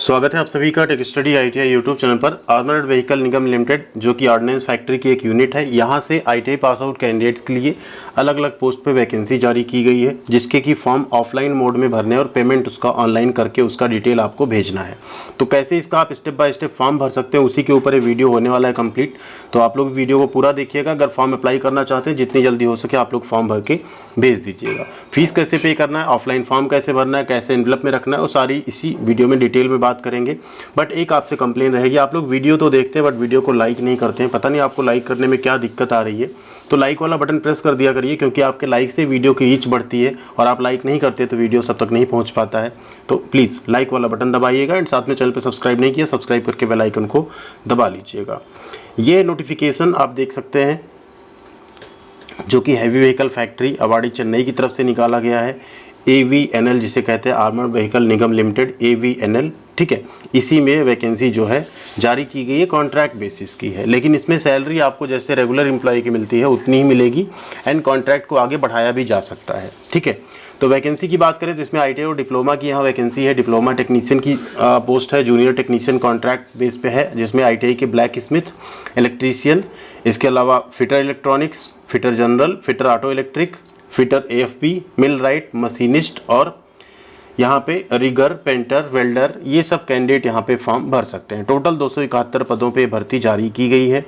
स्वागत है आप सभी का tech study ITI YouTube channel पर। आर्मर्ड व्हीकल निगम लिमिटेड जो कि ऑर्डिनेंस फैक्ट्री की एक यूनिट है, यहाँ से आईटीआई पास आउट कैंडिडेट्स के लिए अलग अलग पोस्ट पे वैकेंसी जारी की गई है, जिसके कि फॉर्म ऑफलाइन मोड में भरने और पेमेंट उसका ऑनलाइन करके उसका डिटेल आपको भेजना है। तो कैसे इसका आप स्टेप बाय स्टेप फॉर्म भर सकते हैं, उसी के ऊपर ये वीडियो होने वाला है कंप्लीट। तो आप लोग वीडियो को पूरा देखिएगा। अगर फॉर्म अप्लाई करना चाहते हैं, जितनी जल्दी हो सके आप लोग फॉर्म भर के भेज दीजिएगा। फीस कैसे पे करना है, ऑफलाइन फॉर्म कैसे भरना है, कैसे एनवलप में रखना है, वो सारी इसी वीडियो में डिटेल में बात करेंगे। बट एक आपसे कंप्लेन रहेगी, आप लोग वीडियो तो देखते हैं बट वीडियो को लाइक नहीं करते हैं। पता नहीं आपको लाइक करने में क्या दिक्कत आ रही है। तो लाइक वाला बटन प्रेस कर दिया करिए, क्योंकि आपके लाइक से वीडियो की रीच बढ़ती है और आप लाइक नहीं करते तो वीडियो सब तक नहीं पहुंच पाता है। तो प्लीज़ लाइक वाला बटन दबाइएगा एंड साथ में चैनल पे सब्सक्राइब नहीं किया, सब्सक्राइब करके बेल आइकन को दबा लीजिएगा। ये नोटिफिकेशन आप देख सकते हैं जो कि heavy vehicle factory Avadi Chennai की तरफ से निकाला गया है। AVNL जिसे कहते हैं आर्मर्ड व्हीकल निगम लिमिटेड, AVNL, ठीक है। इसी में वैकेंसी जो है जारी की गई है, कॉन्ट्रैक्ट बेसिस की है, लेकिन इसमें सैलरी आपको जैसे रेगुलर एम्प्लॉय की मिलती है उतनी ही मिलेगी एंड कॉन्ट्रैक्ट को आगे बढ़ाया भी जा सकता है, ठीक है। तो वैकेंसी की बात करें तो इसमें ITI और डिप्लोमा की यहाँ वैकेंसी है। डिप्लोमा टेक्नीशियन की पोस्ट है, जूनियर टेक्नीशियन कॉन्ट्रैक्ट बेस पे है, जिसमें ITI के ब्लैक स्मिथ, इलेक्ट्रीशियन, इसके अलावा fitter electronics, fitter general, fitter auto electric, fitter AFP, मिल राइट, मशीनिस्ट और यहाँ पे रिगर, पेंटर, वेल्डर, ये सब कैंडिडेट यहाँ पे फॉर्म भर सकते हैं। टोटल 271 पदों पे भर्ती जारी की गई है।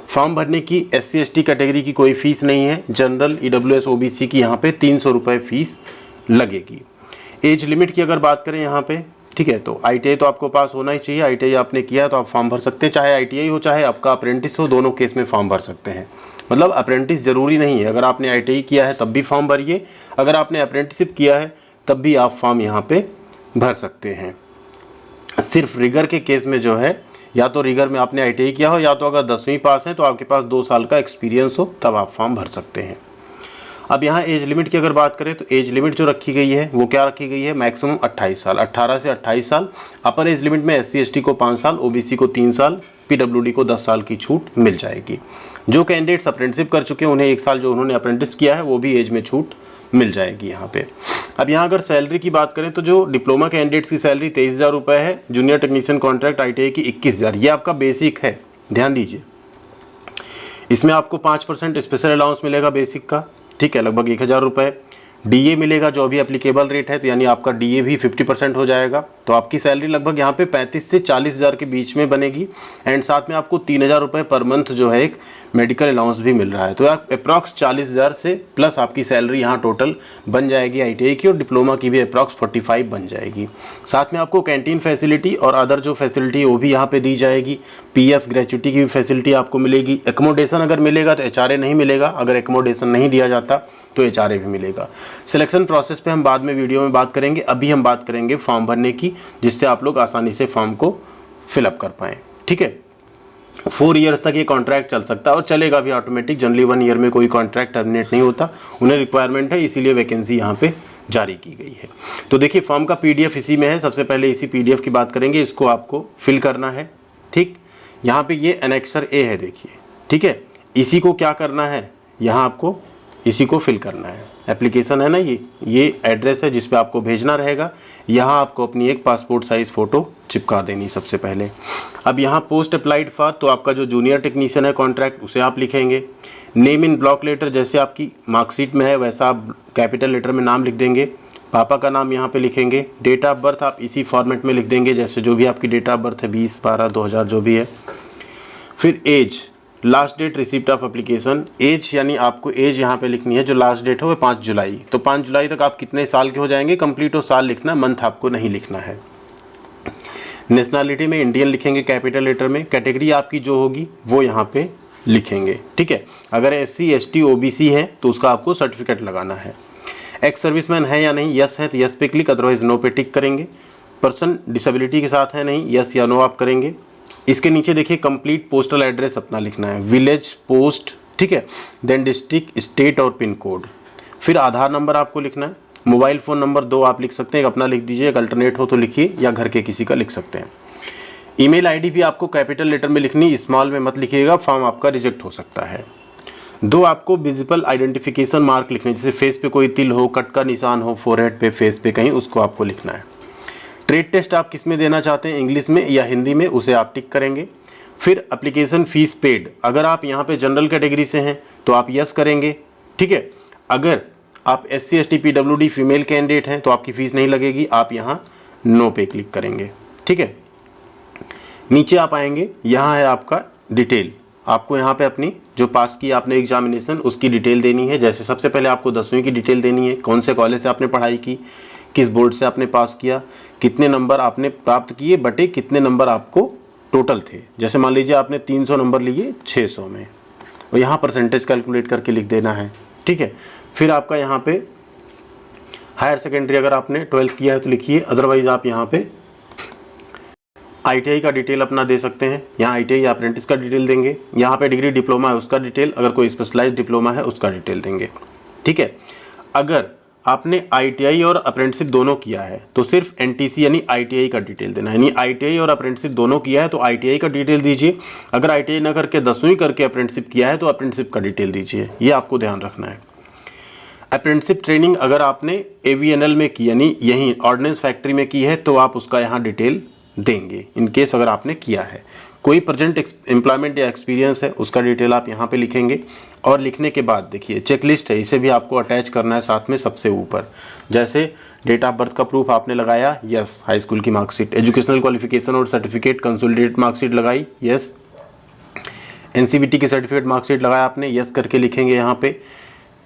फॉर्म भरने की SC ST कैटेगरी की कोई फीस नहीं है। जनरल, EWS OBC की यहाँ पे 300 रुपये फीस लगेगी। एज लिमिट की अगर बात करें यहाँ पे, ठीक है, तो ITI तो आपको पास होना ही चाहिए। ITI आपने किया तो आप फॉर्म भर सकते हैं, चाहे ITI हो चाहे आपका अप्रेंटिस हो, दोनों केस में फॉर्म भर सकते हैं। मतलब अप्रेंटिस ज़रूरी नहीं है, अगर आपने ITI किया है तब भी फॉर्म भरिए, अगर आपने अप्रेंटिसिप किया है तब भी आप फॉर्म यहाँ पे भर सकते हैं। सिर्फ रिगर के केस में जो है, या तो रिगर में आपने ITI किया हो, या तो अगर 10वीं पास है तो आपके पास 2 साल का एक्सपीरियंस हो, तब आप फॉर्म भर सकते हैं। अब यहाँ एज लिमिट की अगर बात करें तो एज लिमिट जो रखी गई है वो क्या रखी गई है, मैक्सिमम 28 साल, 18 से 28 साल। अपर एज लिमिट में SC ST को 5 साल, OBC को 3 साल, PWD को 10 साल की छूट मिल जाएगी। जो कैंडिडेट्स अप्रेंटिसिप कर चुके हैं उन्हें 1 साल जो उन्होंने अप्रेंटिस किया है वो भी एज में छूट मिल जाएगी यहाँ पे। अब यहाँ अगर सैलरी की बात करें तो जो डिप्लोमा कैंडिडेट्स की सैलरी 23,000 रुपये है, जूनियर टेक्नीशियन कॉन्ट्रैक्ट ITI की 21,000, ये आपका बेसिक है, ध्यान दीजिए। इसमें आपको 5% स्पेशल अलाउंस मिलेगा बेसिक का, ठीक है, लगभग 1,000 रुपये। DA मिलेगा जो अभी एप्लीकेबल रेट है, तो यानी आपका DA भी 50% हो जाएगा। तो आपकी सैलरी लगभग यहाँ पे 35 से 40,000 के बीच में बनेगी एंड साथ में आपको 3,000 रुपये पर मंथ जो है एक मेडिकल अलाउंस भी मिल रहा है। तो अप्रॉक्स 40,000 से प्लस आपकी सैलरी यहाँ टोटल बन जाएगी ITI की, और डिप्लोमा की भी अप्रॉक्स 45 बन जाएगी। साथ में आपको कैंटीन फैसिलिटी और अदर जो फैसिलिटी वो भी यहाँ पे दी जाएगी। PF ग्रेचुटी की भी फैसिलिटी आपको मिलेगी। एकोमोडेशन अगर मिलेगा तो HRA नहीं मिलेगा, अगर एकोमोडेशन नहीं दिया जाता तो HRA भी मिलेगा। सिलेक्शन प्रोसेस पे हम बाद में वीडियो में बात करेंगे, अभी हम बात करेंगे फॉर्म भरने की, जिससे आप लोग आसानी से फॉर्म को फिलअप कर पाएँ, ठीक है। 4 ईयर्स तक ये कॉन्ट्रैक्ट चल सकता है और चलेगा भी ऑटोमेटिक। जनरली 1 ईयर में कोई कॉन्ट्रैक्ट टर्मिनेट नहीं होता, उन्हें रिक्वायरमेंट है, इसीलिए वैकेंसी यहाँ पे जारी की गई है। तो देखिए फॉर्म का PDF इसी में है। सबसे पहले इसी PDF की बात करेंगे, इसको आपको फिल करना है, ठीक। यहाँ पे ये एनेक्सर A है, देखिए, ठीक है। इसी को क्या करना है, यहाँ आपको इसी को फिल करना है। एप्लीकेशन है ना, ये एड्रेस है जिस पे आपको भेजना रहेगा। यहाँ आपको अपनी एक पासपोर्ट साइज़ फ़ोटो चिपका देनी सबसे पहले। अब यहाँ पोस्ट अप्लाइड फॉर, तो आपका जो जूनियर टेक्नीशियन है कॉन्ट्रैक्ट उसे आप लिखेंगे। नेम इन ब्लॉक लेटर, जैसे आपकी मार्कशीट में है वैसा आप कैपिटल लेटर में नाम लिख देंगे। पापा का नाम यहाँ पे लिखेंगे। डेट ऑफ बर्थ आप इसी फॉर्मेट में लिख देंगे, जैसे जो भी आपकी डेट ऑफ बर्थ है 20/12/2000 जो भी है। फिर age, last date receipt of application. Age यानी आपको एज यहाँ पे लिखनी है, जो लास्ट डेट हो वो 5 जुलाई। तो 5 जुलाई तक आप कितने साल के हो जाएंगे, कंप्लीट हो साल लिखना, मंथ आपको नहीं लिखना है। नेशनैलिटी में इंडियन लिखेंगे कैपिटल लेटर में। कैटेगरी आपकी जो होगी वो यहाँ पे लिखेंगे, ठीक है। अगर SC ST OBC है तो उसका आपको सर्टिफिकेट लगाना है। एक्स सर्विसमैन है या नहीं, यस है तो यस पे क्लिक, अदरवाइज नो पे टिक करेंगे। पर्सन डिसेबिलिटी के साथ है नहीं, यस या नो आप करेंगे। इसके नीचे देखिए कंप्लीट पोस्टल एड्रेस अपना लिखना है, विलेज, पोस्ट, ठीक है, देन डिस्ट्रिक्ट, स्टेट और पिन कोड। फिर आधार नंबर आपको लिखना है। मोबाइल फ़ोन नंबर 2 आप लिख सकते हैं, एक अपना लिख दीजिए, एक अल्टरनेट हो तो लिखिए, या घर के किसी का लिख सकते हैं। ईमेल ID भी आपको कैपिटल लेटर में लिखनी, स्मॉल में मत लिखिएगा, फॉर्म आपका रिजेक्ट हो सकता है। 2 आपको विजिबल आइडेंटिफिकेशन मार्क लिखने, जैसे फेस पे कोई तिल हो, कट का निशान हो फोरहेड पे, फेस पे कहीं, उसको आपको लिखना है। ट्रेड टेस्ट आप किस में देना चाहते हैं, इंग्लिश में या हिंदी में, उसे आप टिक करेंगे। फिर एप्लीकेशन फीस पेड, अगर आप यहाँ पे जनरल कैटेगरी से हैं तो आप यस करेंगे, ठीक है। अगर आप SC ST PWD female candidate हैं तो आपकी फ़ीस नहीं लगेगी, आप यहाँ नो पे क्लिक करेंगे, ठीक है। नीचे आप आएंगे, यहाँ है आपका डिटेल, आपको यहाँ पे अपनी जो पास की आपने एग्जामिनेशन उसकी डिटेल देनी है। जैसे सबसे पहले आपको 10वीं की डिटेल देनी है, कौन से कॉलेज से आपने पढ़ाई की, किस बोर्ड से आपने पास किया, कितने नंबर आपने प्राप्त किए बटे कितने नंबर आपको टोटल थे। जैसे मान लीजिए आपने 300 नंबर लिए 600 में, और यहाँ परसेंटेज कैलकुलेट करके लिख देना है, ठीक है। फिर आपका यहाँ पे हायर सेकेंडरी अगर आपने 12th किया है तो लिखिए, अदरवाइज आप यहाँ पे ITI का डिटेल अपना दे सकते हैं। यहाँ ITI या अप्रेंटिस का डिटेल देंगे, यहाँ पे डिग्री डिप्लोमा है उसका डिटेल, अगर कोई स्पेशलाइज्ड डिप्लोमा है उसका डिटेल देंगे, ठीक है। अगर आपने ITI और अप्रेंटिसिप दोनों किया है तो सिर्फ NTC यानी ITI का डिटेल देना है, यानी ITI और अप्रेंटिसिप दोनों किया है तो ITI का डिटेल दीजिए। अगर ITI ना करके 10वीं करके अप्रेंटिसिप किया है तो अप्रेंटिसिप का डिटेल दीजिए, ये आपको ध्यान रखना है। अप्रेंटिसिप ट्रेनिंग अगर आपने AVNL में की यानी यहीं ऑर्डिनेंस फैक्ट्री में की है तो आप उसका यहाँ डिटेल देंगे, इन केस अगर आपने किया है। कोई प्रेजेंट एम्प्लॉयमेंट या एक्सपीरियंस है उसका डिटेल आप यहाँ पे लिखेंगे। और लिखने के बाद देखिए चेकलिस्ट है, इसे भी आपको अटैच करना है साथ में सबसे ऊपर। जैसे डेट ऑफ बर्थ का प्रूफ आपने लगाया, यस। हाई स्कूल की मार्कशीट, एजुकेशनल क्वालिफिकेशन और सर्टिफिकेट कंसोलिडेटेड मार्कशीट लगाई, यस। NCVT की सर्टिफिकेट मार्कशीट लगाया आपने, यस करके लिखेंगे यहाँ पे।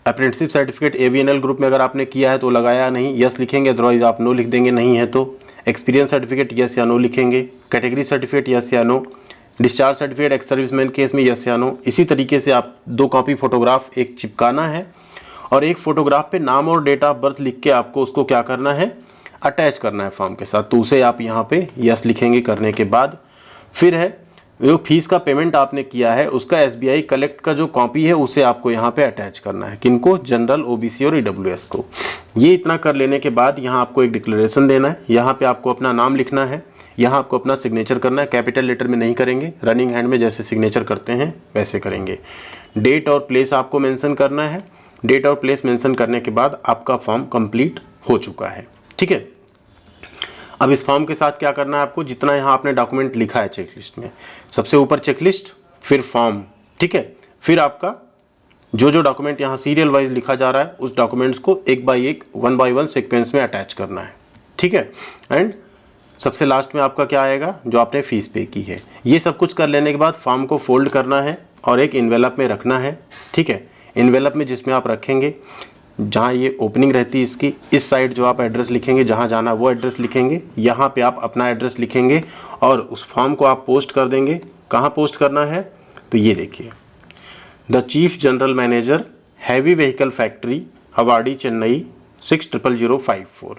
अप्रेंटिसिप सर्टिफिकेट AVNL ग्रुप में अगर आपने किया है तो लगाया नहीं, यस लिखेंगे, अदरवाइज आप नो लिख देंगे नहीं है तो। एक्सपीरियंस सर्टिफिकेट यस या नो लिखेंगे। कैटेगरी सर्टिफिकेट यस या no. Discharge certificate ex serviceman case में यस या नो। इसी तरीके से आप 2 कॉपी फोटोग्राफ एक चिपकाना है और एक फोटोग्राफ पे नाम और डेट ऑफ बर्थ लिख के आपको उसको क्या करना है, अटैच करना है फॉर्म के साथ, तो उसे आप यहाँ पे यस लिखेंगे करने के बाद। फिर है जो फीस का पेमेंट आपने किया है उसका SBI कलेक्ट का जो कॉपी है उसे आपको यहाँ पे अटैच करना है। किनको, जनरल, OBC और EWS को। ये इतना कर लेने के बाद यहाँ आपको एक डिक्लेरेशन देना है, यहाँ पे आपको अपना नाम लिखना है, यहाँ आपको अपना सिग्नेचर करना है। कैपिटल लेटर में नहीं करेंगे, रनिंग हैंड में जैसे सिग्नेचर करते हैं वैसे करेंगे। डेट और प्लेस आपको मेंशन करना है। डेट और प्लेस मेंशन करने के बाद आपका फॉर्म कंप्लीट हो चुका है, ठीक है। अब इस फॉर्म के साथ क्या करना है आपको, जितना यहाँ आपने डॉक्यूमेंट लिखा है चेकलिस्ट में, सबसे ऊपर चेकलिस्ट, फिर फॉर्म, ठीक है। फिर आपका जो जो डॉक्यूमेंट यहाँ सीरियल वाइज लिखा जा रहा है उस डॉक्यूमेंट्स को एक बाय एक 1 by 1 सीक्वेंस में अटैच करना है, ठीक है। एंड सबसे लास्ट में आपका क्या आएगा, जो आपने फीस पे की है। ये सब कुछ कर लेने के बाद फॉर्म को फोल्ड करना है और एक इन्वेलप में रखना है, ठीक है। इन्वेलप में जिसमें आप रखेंगे, जहाँ ये ओपनिंग रहती है इसकी, इस साइड जो आप एड्रेस लिखेंगे, जहाँ जाना वो एड्रेस लिखेंगे, यहाँ पे आप अपना एड्रेस लिखेंगे और उस फॉर्म को आप पोस्ट कर देंगे। कहाँ पोस्ट करना है, तो ये देखिए, the chief general manager heavy vehicle factory Avadi Chennai 600054।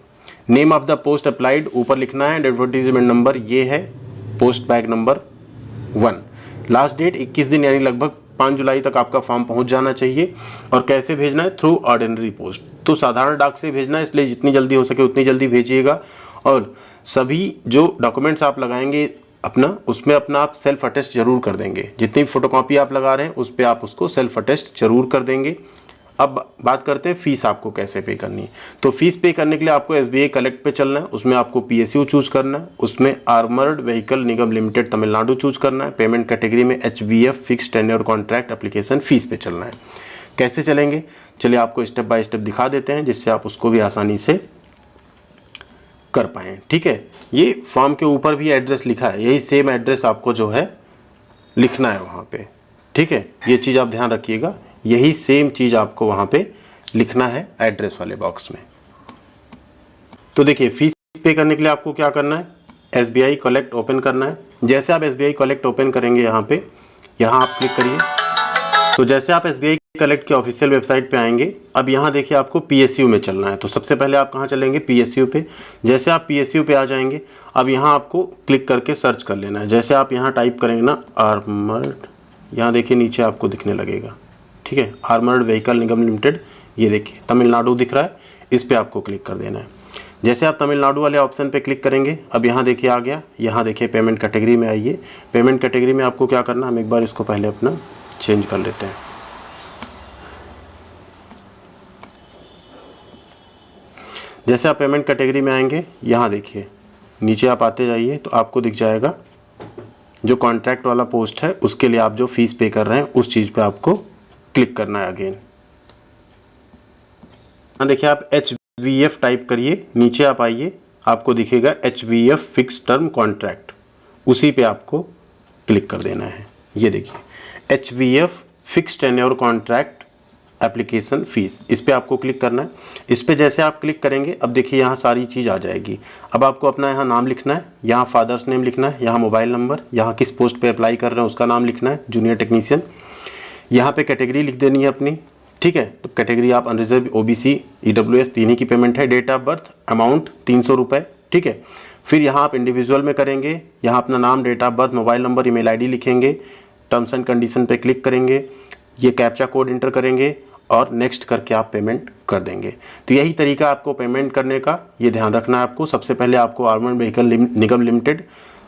Name of the post applied ऊपर लिखना है, एडवर्टीजमेंट नंबर ये है, post bag number 1। Last date 21 दिन यानी लगभग 5 जुलाई तक आपका फॉर्म पहुंच जाना चाहिए। और कैसे भेजना है, थ्रू ऑर्डिनरी पोस्ट, तो साधारण डाक से भेजना है, इसलिए जितनी जल्दी हो सके उतनी जल्दी भेजिएगा। और सभी जो डॉक्यूमेंट्स आप लगाएंगे अपना, उसमें अपना आप सेल्फ अटेस्ट जरूर कर देंगे। जितनी फोटोकॉपी आप लगा रहे हैं उस पर आप उसको सेल्फ अटेस्ट जरूर कर देंगे। अब बात करते हैं फीस आपको कैसे पे करनी है। तो फीस पे करने के लिए आपको SBI कलेक्ट पे चलना है, उसमें आपको PSU चूज करना है, उसमें आर्मर्ड व्हीकल निगम लिमिटेड तमिलनाडु चूज करना है। पेमेंट कैटेगरी में HVF fix tenure contract application fees पे चलना है। कैसे चलेंगे, चलिए आपको स्टेप बाय स्टेप दिखा देते हैं जिससे आप उसको भी आसानी से कर पाएँ, ठीक है। ये फॉर्म के ऊपर भी एड्रेस लिखा है, यही सेम एड्रेस आपको जो है लिखना है वहाँ पे, ठीक है। ये चीज़ आप ध्यान रखिएगा, यही सेम चीज़ आपको वहाँ पे लिखना है एड्रेस वाले बॉक्स में। तो देखिए फीस पे करने के लिए आपको क्या करना है, SBI कलेक्ट ओपन करना है। जैसे आप SBI कलेक्ट ओपन करेंगे यहाँ पे, यहाँ आप क्लिक करिए। तो जैसे आप SBI कलेक्ट के ऑफिशियल वेबसाइट पे आएंगे, अब यहाँ देखिए आपको PSU में चलना है। तो सबसे पहले आप कहाँ चलेंगे, PSU पे। जैसे आप PSU पे आ जाएंगे, अब यहाँ आपको क्लिक करके सर्च कर लेना है। जैसे आप यहाँ टाइप करेंगे ना आर्मर्ड, यहाँ देखिए नीचे आपको दिखने लगेगा, ठीक है, आर्मर्ड व्हीकल निगम लिमिटेड, ये देखिए तमिलनाडु दिख रहा है, इस पर आपको क्लिक कर देना है। जैसे आप तमिलनाडु वाले ऑप्शन पे क्लिक करेंगे, अब यहाँ देखिए आ गया, यहाँ देखिए पेमेंट कैटेगरी में आइए। पेमेंट कैटेगरी में आपको क्या करना है, हम एक बार इसको पहले अपना चेंज कर लेते हैं। जैसे आप पेमेंट कैटेगरी में आएंगे, यहाँ देखिए नीचे आप आते जाइए तो आपको दिख जाएगा जो कॉन्ट्रैक्ट वाला पोस्ट है उसके लिए आप जो फीस पे कर रहे हैं उस चीज़ पे आपको क्लिक करना है अगेन। देखिए आप HVF टाइप करिए, नीचे आप आइए, आपको दिखेगा HVF फिक्स टर्म कॉन्ट्रैक्ट, उसी पे आपको क्लिक कर देना है। ये देखिए HVF fix tenure contract application fees, इस पे आपको क्लिक करना है। इस पे जैसे आप क्लिक करेंगे अब देखिए यहाँ सारी चीज़ आ जाएगी। अब आपको अपना यहाँ नाम लिखना है, यहाँ फादर्स नेम लिखना है, यहाँ मोबाइल नंबर, यहाँ किस पोस्ट पे अप्लाई कर रहे हैं उसका नाम लिखना है, जूनियर टेक्नीशियन। यहाँ पे कैटेगरी लिख देनी है अपनी, ठीक है। तो कैटेगरी आप अनरिजर्व, OBC, EWS तीन ही की पेमेंट है। डेट ऑफ बर्थ, अमाउंट 300 रुपये, ठीक है। फिर यहाँ आप इंडिविजुअल में करेंगे, यहाँ अपना नाम, date of birth, mobile number, email ID लिखेंगे, टर्म्स एंड कंडीशन पे क्लिक करेंगे, ये कैप्चा कोड इंटर करेंगे और नेक्स्ट करके आप पेमेंट कर देंगे। तो यही तरीका आपको पेमेंट करने का, ये ध्यान रखना है आपको। सबसे पहले आपको आर्मर्ड व्हीकल निगम लिमिटेड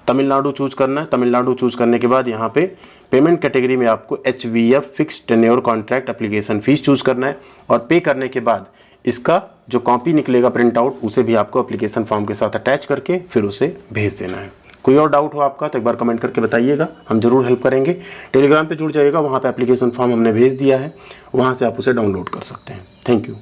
तमिलनाडु चूज करना है। तमिलनाडु चूज करने के बाद यहाँ पे पेमेंट कैटेगरी में आपको HVF fix tenure contract application fees choose करना है और पे करने के बाद इसका जो कॉपी निकलेगा प्रिंट आउट, उसे भी आपको एप्लीकेशन फॉर्म के साथ अटैच करके फिर उसे भेज देना है। कोई और डाउट हो आपका तो एक बार कमेंट करके बताइएगा, हम जरूर हेल्प करेंगे। टेलीग्राम पे जुड़ जाइएगा, वहाँ पे एप्लीकेशन फॉर्म हमने भेज दिया है, वहाँ से आप उसे डाउनलोड कर सकते हैं। Thank you.